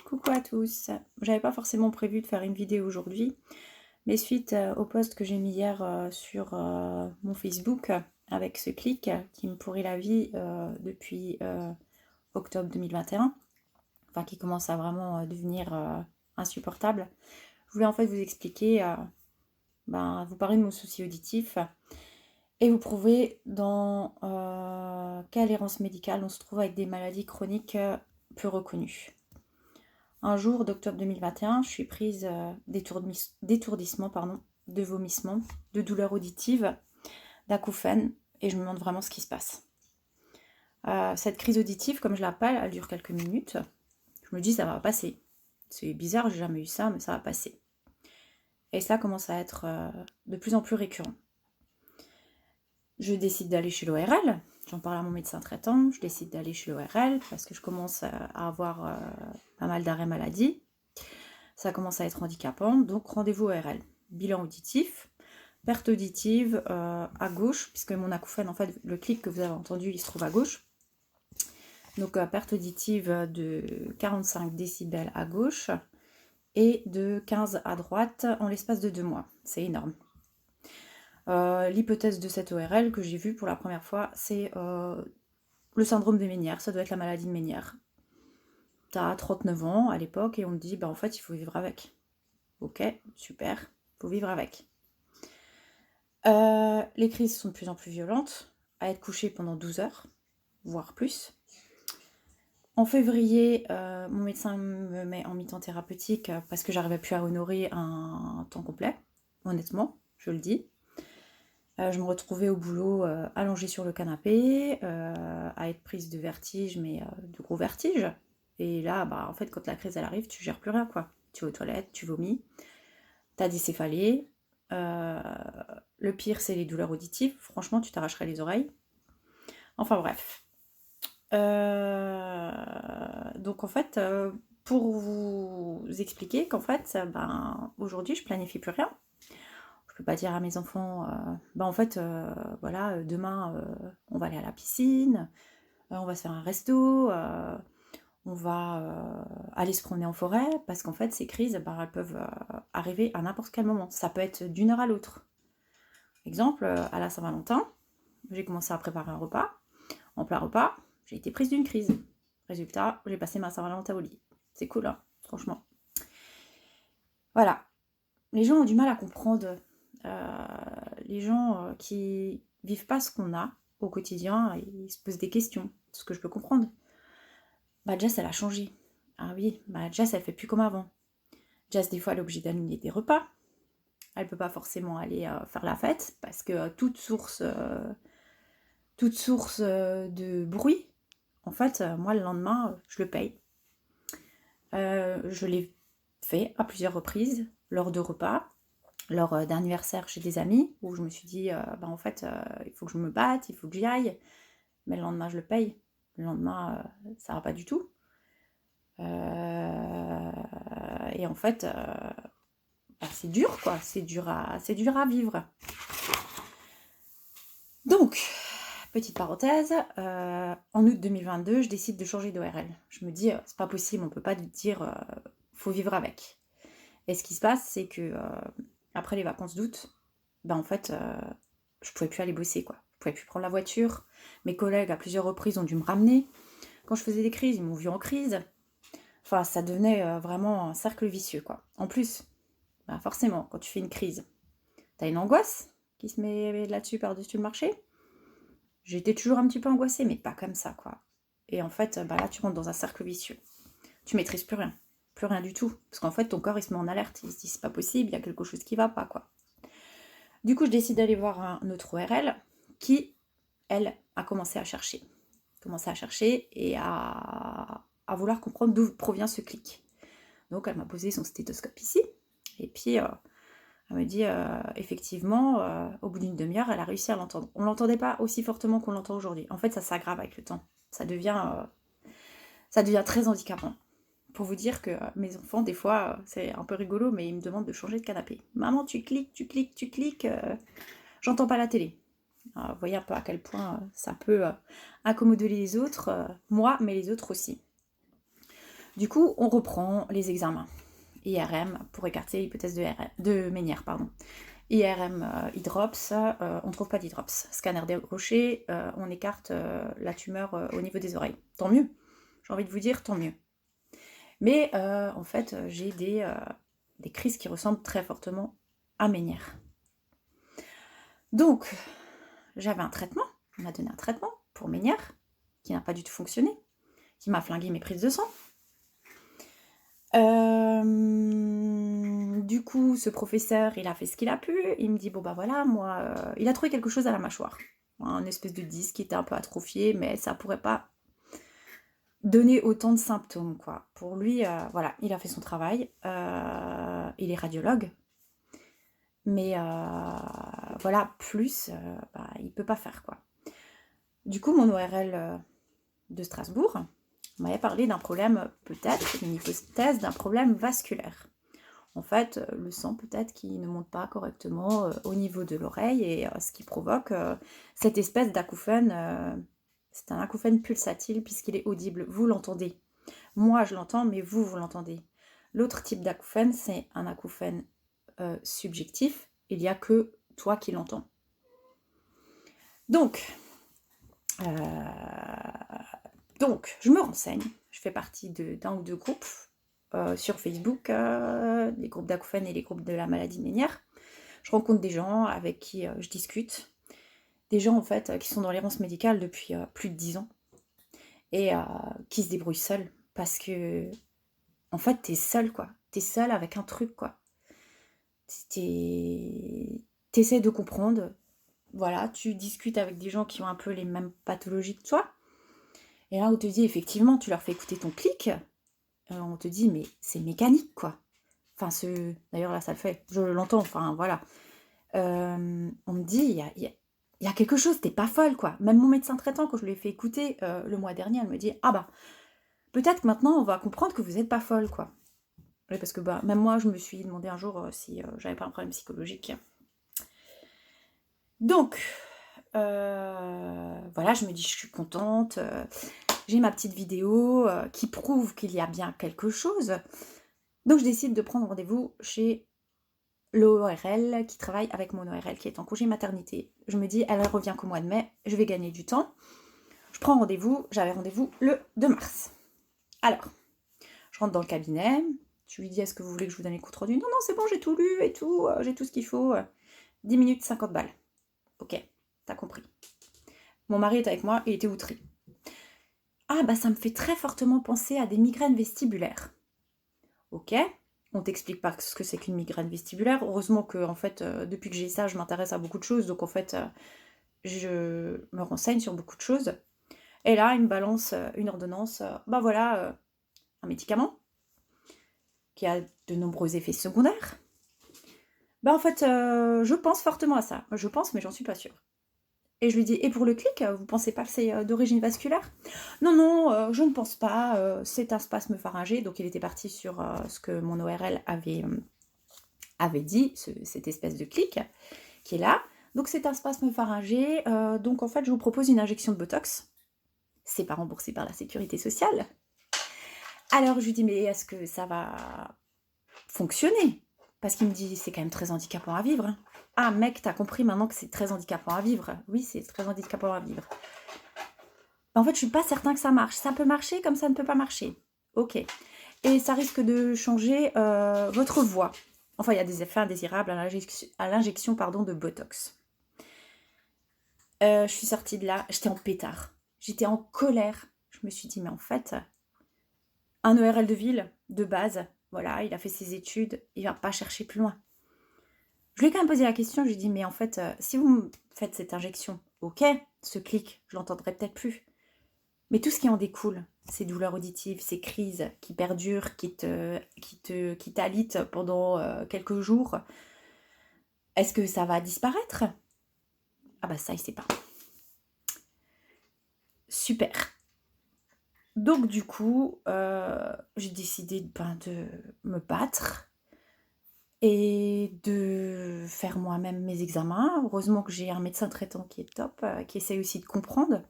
Coucou à tous. J'avais pas forcément prévu de faire une vidéo aujourd'hui, mais suite au post que j'ai mis hier sur mon Facebook avec ce clic qui me pourrit la vie depuis octobre 2021, enfin qui commence à vraiment devenir insupportable. Je voulais en fait vous expliquer, vous parler de mon souci auditif et vous prouver dans quelle errance médicale on se trouve avec des maladies chroniques peu reconnues. Un jour d'octobre 2021, je suis prise d'étourdissement, de vomissement, de douleurs auditives, d'acouphènes, et je me demande vraiment ce qui se passe. Cette crise auditive, comme je l'appelle, elle dure quelques minutes. Je me dis, ça va passer. C'est bizarre, j'ai jamais eu ça, mais ça va passer. Et ça commence à être de plus en plus récurrent. Je décide d'aller chez l'ORL, j'en parle à mon médecin traitant, je décide d'aller chez l'ORL parce que je commence à avoir pas mal d'arrêts maladie. Ça commence à être handicapant, donc rendez-vous ORL. Bilan auditif, perte auditive à gauche, puisque mon acouphène, en fait, le clic que vous avez entendu, il se trouve à gauche. Donc perte auditive de 45 décibels à gauche et de 15 à droite en l'espace de 2 mois. C'est énorme. L'hypothèse de cette ORL que j'ai vue pour la première fois, c'est le syndrome de Ménière. Ça doit être la maladie de Ménière. T'as 39 ans à l'époque et on te dit, en fait, il faut vivre avec. Ok, super, faut vivre avec. Les crises sont de plus en plus violentes, à être couchée pendant 12 heures, voire plus. En février, mon médecin me met en mi-temps thérapeutique parce que j'arrivais plus à honorer un temps complet, honnêtement, je le dis. Je me retrouvais au boulot allongée sur le canapé, à être prise de vertige, mais de gros vertiges. Et là, en fait, quand la crise elle arrive, tu gères plus rien, quoi. Tu vas aux toilettes, tu vomis, t'as des céphalées. Le pire, c'est les douleurs auditives. Franchement, tu t'arracherais les oreilles. Enfin bref. Donc en fait, pour vous expliquer qu'en fait, aujourd'hui, je planifie plus rien. Je peux pas dire à mes enfants, en fait, voilà, demain, on va aller à la piscine, on va se faire un resto, on va aller se promener en forêt, parce qu'en fait, ces crises, elles peuvent arriver à n'importe quel moment. Ça peut être d'une heure à l'autre. Exemple, à la Saint-Valentin, j'ai commencé à préparer un repas. En plein repas, j'ai été prise d'une crise. Résultat, j'ai passé ma Saint-Valentin au lit. C'est cool, hein, franchement. Voilà. Les gens ont du mal à comprendre. Les gens qui vivent pas ce qu'on a au quotidien, ils se posent des questions. Ce que je peux comprendre. Jess, elle a changé. Ah oui, Jess, elle fait plus comme avant. Jess, des fois, elle est obligée d'annuler des repas. Elle peut pas forcément aller faire la fête parce que toute source de bruit, en fait, moi, le lendemain, je le paye. Je l'ai fait à plusieurs reprises, lors de repas, lors d'anniversaire chez des amis, où je me suis dit, en fait, il faut que je me batte, il faut que j'y aille. Mais le lendemain, je le paye. Le lendemain, ça va pas du tout. Et en fait, c'est dur, quoi. C'est dur à vivre. Donc, petite parenthèse, en août 2022, je décide de changer d'ORL. Je me dis, c'est pas possible, on peut pas te dire, faut vivre avec. Et ce qui se passe, c'est que après les vacances d'août, en fait, je pouvais plus aller bosser, quoi. Je pouvais plus prendre la voiture. Mes collègues, à plusieurs reprises, ont dû me ramener. Quand je faisais des crises, ils m'ont vu en crise. Enfin, ça devenait vraiment un cercle vicieux, quoi. En plus, forcément, quand tu fais une crise, t'as une angoisse qui se met là-dessus par-dessus le marché. J'étais toujours un petit peu angoissée, mais pas comme ça, quoi. Et en fait, là, tu rentres dans un cercle vicieux. Tu maîtrises plus rien du tout. Parce qu'en fait, ton corps, il se met en alerte. Il se dit, c'est pas possible, il y a quelque chose qui va pas, quoi. Du coup, je décide d'aller voir un autre ORL qui, elle, a commencé à chercher. Et à vouloir comprendre d'où provient ce clic. Donc, elle m'a posé son stéthoscope ici. Et puis, elle me dit, effectivement, au bout d'une demi-heure, elle a réussi à l'entendre. On ne l'entendait pas aussi fortement qu'on l'entend aujourd'hui. En fait, ça s'aggrave avec le temps. Ça devient très handicapant. Pour vous dire que mes enfants, des fois, c'est un peu rigolo, mais ils me demandent de changer de canapé. Maman, tu cliques, j'entends pas la télé. Alors, vous voyez un peu à quel point ça peut accommoder les autres, moi, mais les autres aussi. Du coup, on reprend les examens. IRM, pour écarter l'hypothèse de Ménière, pardon. IRM, hydrops, on ne trouve pas d'hydrops. Scanner décroché, on écarte la tumeur au niveau des oreilles. Tant mieux. J'ai envie de vous dire, tant mieux. Mais en fait, j'ai des crises qui ressemblent très fortement à Ménière. Donc, j'avais un traitement, on m'a donné un traitement pour Ménière, qui n'a pas du tout fonctionné, qui m'a flingué mes prises de sang. Du coup, ce professeur, il a fait ce qu'il a pu. Il me dit, bon bah voilà, moi, il a trouvé quelque chose à la mâchoire. Un espèce de disque qui était un peu atrophié, mais ça pourrait pas donner autant de symptômes, quoi. Pour lui, voilà, il a fait son travail. Il est radiologue. Mais voilà, plus, bah, il peut pas faire, quoi. Du coup, mon ORL de Strasbourg m'avait parlé d'un problème, peut-être, une hypothèse d'un problème vasculaire. En fait, le sang peut-être qui ne monte pas correctement au niveau de l'oreille et ce qui provoque cette espèce d'acouphène. C'est un acouphène pulsatile puisqu'il est audible. Vous l'entendez. Moi, je l'entends, mais vous l'entendez. L'autre type d'acouphène, c'est un acouphène subjectif. Il n'y a que toi qui l'entends. Donc, je me renseigne. Je fais partie d'un ou deux groupes sur Facebook, les groupes d'acouphènes et les groupes de la maladie Ménière. Je rencontre des gens avec qui je discute. Des gens, en fait, qui sont dans l'errance médicale depuis plus de 10 ans. Et qui se débrouillent seuls. Parce que, en fait, t'es seul, quoi. T'es seul avec un truc, quoi. T'essaies de comprendre. Voilà, tu discutes avec des gens qui ont un peu les mêmes pathologies que toi. Et là, on te dit, effectivement, tu leur fais écouter ton clic. On te dit, mais c'est mécanique, quoi. Enfin, d'ailleurs, là, ça le fait. Je l'entends, enfin, voilà. On me dit, il y a quelque chose, t'es pas folle, quoi. Même mon médecin traitant, quand je lui ai fait écouter le mois dernier, elle me dit, ah bah, peut-être que maintenant, on va comprendre que vous êtes pas folle, quoi. Oui, parce que bah, même moi, je me suis demandé un jour si j'avais pas un problème psychologique. Donc, voilà, je me dis, je suis contente. J'ai ma petite vidéo qui prouve qu'il y a bien quelque chose. Donc, je décide de prendre rendez-vous chez l'ORL qui travaille avec mon ORL qui est en congé maternité. Je me dis, elle revient qu'au mois de mai, je vais gagner du temps. Je prends rendez-vous, j'avais rendez-vous le 2 mars. Alors, je rentre dans le cabinet, je lui dis, est-ce que vous voulez que je vous donne les comptes rendus? Non, non, c'est bon, j'ai tout lu et tout, j'ai tout ce qu'il faut. 10 minutes, 50 balles. Ok, t'as compris. Mon mari est avec moi, il était outré. Ah bah ça me fait très fortement penser à des migraines vestibulaires. Ok, on t'explique pas ce que c'est qu'une migraine vestibulaire. Heureusement que en fait, depuis que j'ai ça, je m'intéresse à beaucoup de choses, donc en fait, je me renseigne sur beaucoup de choses. Et là, il me balance une ordonnance, bah voilà, un médicament qui a de nombreux effets secondaires. Bah en fait, je pense fortement à ça. Je pense, mais j'en suis pas sûre. Et je lui dis, et pour le clic, vous pensez pas que c'est d'origine vasculaire? Non, non, je ne pense pas, c'est un spasme pharyngé. Donc il était parti sur ce que mon ORL avait dit, cette espèce de clic qui est là. Donc c'est un spasme pharyngé, donc en fait je vous propose une injection de Botox. C'est pas remboursé par la sécurité sociale. Alors je lui dis, mais est-ce que ça va fonctionner? Parce qu'il me dit, c'est quand même très handicapant à vivre. Hein. Ah mec, t'as compris maintenant que c'est très handicapant à vivre. Oui, c'est très handicapant à vivre. En fait, je suis pas certain que ça marche. Ça peut marcher comme ça ne peut pas marcher. Ok. Et ça risque de changer votre voix. Enfin, il y a des effets indésirables à l'injection de Botox. Je suis sortie de là, j'étais en pétard. J'étais en colère. Je me suis dit, mais en fait, un ORL de ville, de base, voilà, il a fait ses études, il va pas chercher plus loin. Je lui ai quand même posé la question, je lui ai dit, mais en fait, si vous me faites cette injection, ok, ce clic, je l'entendrai peut-être plus. Mais tout ce qui en découle, ces douleurs auditives, ces crises qui perdurent, qui t'alitent pendant quelques jours, est-ce que ça va disparaître? Ah bah ça, il sait pas. Super. Donc du coup, j'ai décidé de me battre et de faire moi-même mes examens. Heureusement que j'ai un médecin traitant qui est top, qui essaye aussi de comprendre.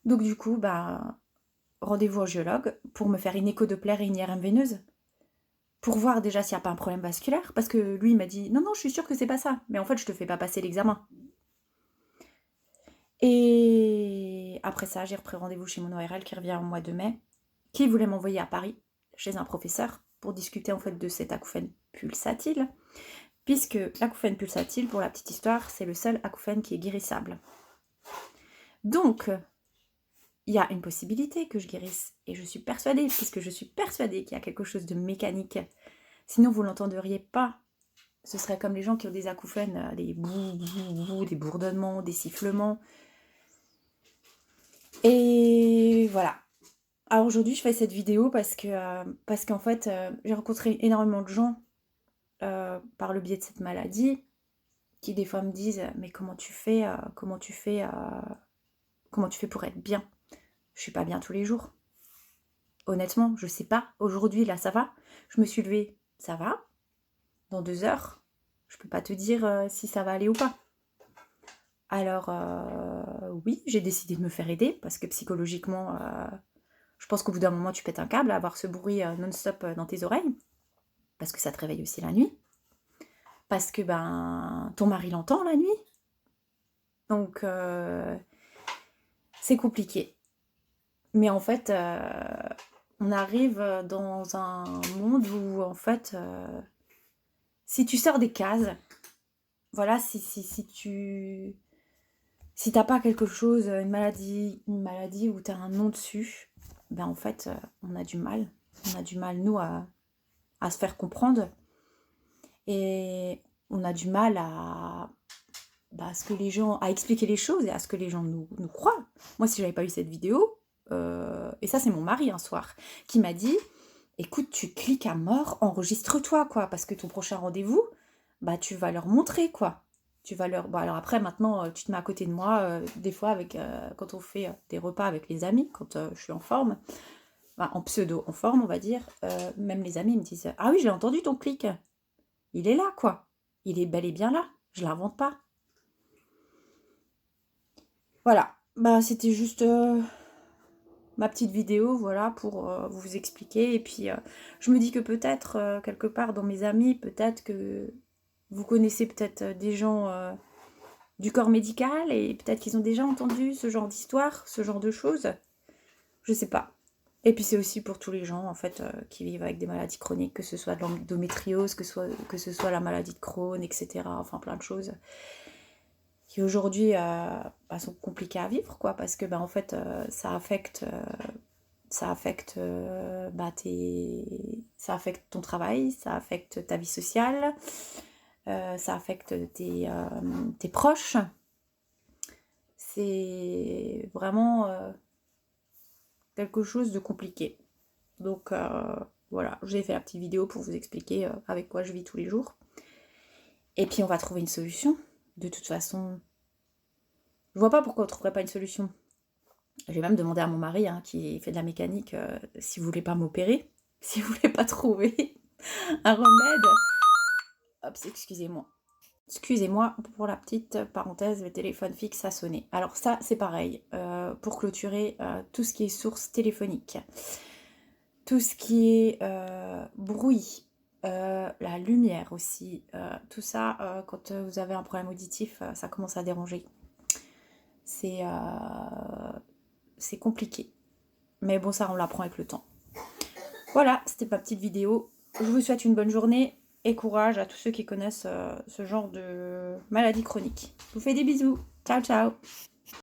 Donc du coup, bah, rendez-vous au géologue pour me faire une écho Doppler et une IRM veineuse. Pour voir déjà s'il n'y a pas un problème vasculaire. Parce que lui, il m'a dit, non, non, je suis sûre que c'est pas ça. Mais en fait, je te fais pas passer l'examen. Et après ça, j'ai repris rendez-vous chez mon ORL qui revient au mois de mai, qui voulait m'envoyer à Paris, chez un professeur, pour discuter en fait de cet acouphène pulsatile. Puisque l'acouphène pulsatile, pour la petite histoire, c'est le seul acouphène qui est guérissable. Donc, il y a une possibilité que je guérisse. Et je suis persuadée, puisque je suis persuadée qu'il y a quelque chose de mécanique. Sinon, vous l'entendriez pas. Ce serait comme les gens qui ont des acouphènes, des bouh, bouh, bouh, des bourdonnements, des sifflements. Et voilà. Alors aujourd'hui, je fais cette vidéo parce qu'en fait, j'ai rencontré énormément de gens par le biais de cette maladie qui des fois me disent mais comment tu fais pour être bien? Je suis pas bien tous les jours. Honnêtement, je sais pas. Aujourd'hui, là, ça va. Je me suis levée, ça va. Dans 2 heures, je peux pas te dire si ça va aller ou pas. Alors, oui, j'ai décidé de me faire aider parce que psychologiquement, je pense qu'au bout d'un moment, tu pètes un câble à avoir ce bruit non-stop dans tes oreilles parce que ça te réveille aussi la nuit. Parce que ton mari l'entend la nuit. Donc, c'est compliqué. Mais en fait, on arrive dans un monde où, en fait, si tu sors des cases, voilà, si t'as pas quelque chose, une maladie où t'as un nom dessus, en fait, on a du mal. On a du mal, nous, à se faire comprendre. Et on a du mal à ce que les gens, à expliquer les choses et à ce que les gens nous croient. Moi, si j'avais pas eu cette vidéo, et ça, c'est mon mari un soir, qui m'a dit, écoute, tu cliques à mort, enregistre-toi, quoi, parce que ton prochain rendez-vous, tu vas leur montrer, quoi. Tu vas leur... Bon, alors après, maintenant, tu te mets à côté de moi, des fois, quand on fait des repas avec les amis, quand je suis en forme, en pseudo, en forme, on va dire, même les amis me disent, ah oui, j'ai entendu ton clic. Il est là, quoi. Il est bel et bien là. Je l'invente pas. Voilà. C'était juste ma petite vidéo, voilà, pour vous expliquer. Et puis, je me dis que peut-être, quelque part dans mes amis, peut-être que vous connaissez peut-être des gens du corps médical et peut-être qu'ils ont déjà entendu ce genre d'histoire, ce genre de choses. Je sais pas. Et puis c'est aussi pour tous les gens en fait qui vivent avec des maladies chroniques, que ce soit de l'endométriose, que ce soit la maladie de Crohn, etc. Enfin plein de choses qui aujourd'hui sont compliquées à vivre, quoi, parce que en fait ça affecte ça affecte ton travail, ça affecte ta vie sociale, ça affecte tes proches. C'est vraiment quelque chose de compliqué. Donc voilà, j'ai fait la petite vidéo pour vous expliquer avec quoi je vis tous les jours. Et puis on va trouver une solution. De toute façon, je vois pas pourquoi on trouverait pas une solution. J'ai même demandé à mon mari, qui fait de la mécanique, s'il voulait pas m'opérer, s'il voulait pas trouver un remède. Hop, excusez-moi. Excusez-moi pour la petite parenthèse, le téléphone fixe a sonné. Alors ça, c'est pareil, pour clôturer tout ce qui est source téléphonique. Tout ce qui est bruit, la lumière aussi, tout ça, quand vous avez un problème auditif, ça commence à déranger. C'est compliqué. Mais bon, ça, on l'apprend avec le temps. Voilà, c'était ma petite vidéo. Je vous souhaite une bonne journée et courage à tous ceux qui connaissent ce genre de maladie chronique. Je vous fais des bisous. Ciao, ciao.